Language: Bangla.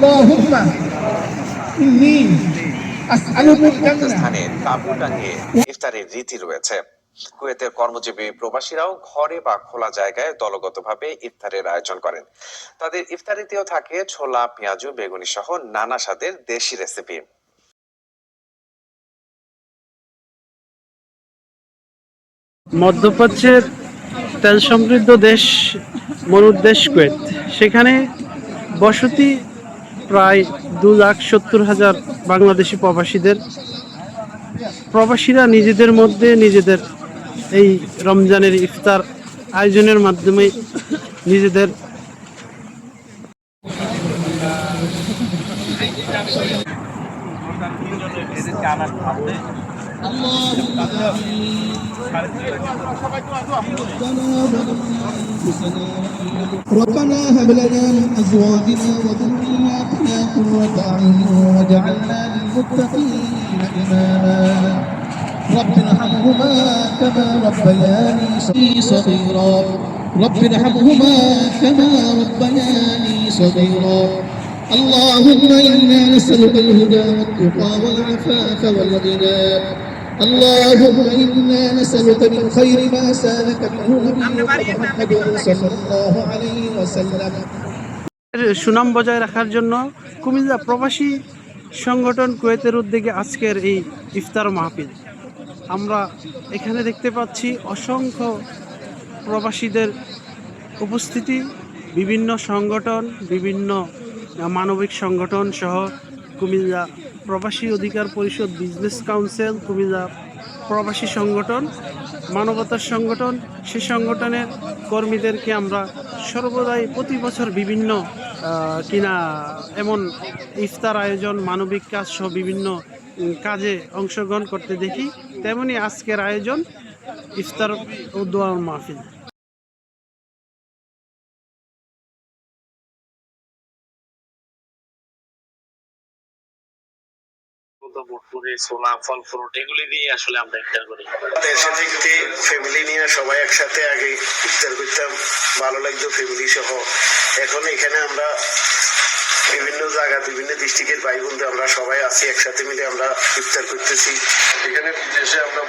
আল্লাহুম্মা ইন্নী আসআলুকাল জান্নাহ। স্থানে তাঁবু টাঙিয়ে ইফতারের রীতি রয়েছে। কুয়েতের কর্মজীবী প্রবাসীরাও ঘরে বা খোলা জায়গায় দলগতভাবে ইফতারের আয়োজন করেন। তাদের ইফতারিতেও থাকে ছোলা, পেঁয়াজু, বেগুনি সহ নানা স্বাদের দেশি রেসিপি। মধ্যপ্রাচ্যের তেল সমৃদ্ধ দেশ মরুদ্দেশ কুয়েত, সেখানে বসতি প্রায় 2,70,000 বাংলাদেশি প্রবাসীরা নিজেদের মধ্যে নিজেদের এই রমজানের ইফতার আয়োজনের মাধ্যমে নিজেদের ربنا هب لنا من ازواجنا وذرياتنا قرة اعين واجعلنا للمتقين اماما رب ارحمهما كما ربياني صغيرا رب ارحمهما كما ربياني صغيرا اللهم انا نسالك الهدى والتقى والعفاف والغنى اللهم إنا نسألك من خير ما سألك منه نبيك محمد صلى الله عليه وسلم। সুনাম বজায় রাখার জন্য কুমিল্লা প্রবাসী সংগঠন কুয়েতের উদ্যোগে আজকের এই ইফতার মাহফিল। আমরা এখানে দেখতে পাচ্ছি অসংখ্য প্রবাসীদের উপস্থিতি, বিভিন্ন সংগঠন, বিভিন্ন মানবিক সংগঠন সহ কুমিল্লা প্রবাসী অধিকার পরিষদ, বিজনেস কাউন্সিল, কুমিল্লা প্রবাসী সংগঠন, মানবতার সংগঠন, সে সংগঠনের কর্মীদেরকে আমরা সর্বদাই প্রতি বছর বিভিন্ন এমন ইফতার আয়োজন, মানবিক কাজ সহ বিভিন্ন কাজে অংশগ্রহণ করতে দেখি। তেমনি আজকের আয়োজন ইফতার ও দোয়া মাহফিল। দেশে থেকে ফ্যামিলি নিয়ে সবাই একসাথে আগে ইফতার করতাম, ভালো লাগতো ফ্যামিলি সহ। এখন এখানে আমরা বিভিন্ন জায়গা, বিভিন্ন ডিস্ট্রিক্টের ভাই বন্ধু আমরা সবাই আছি, একসাথে মিলে আমরা ইফতার করতেছি। এখানে দেশে আমরা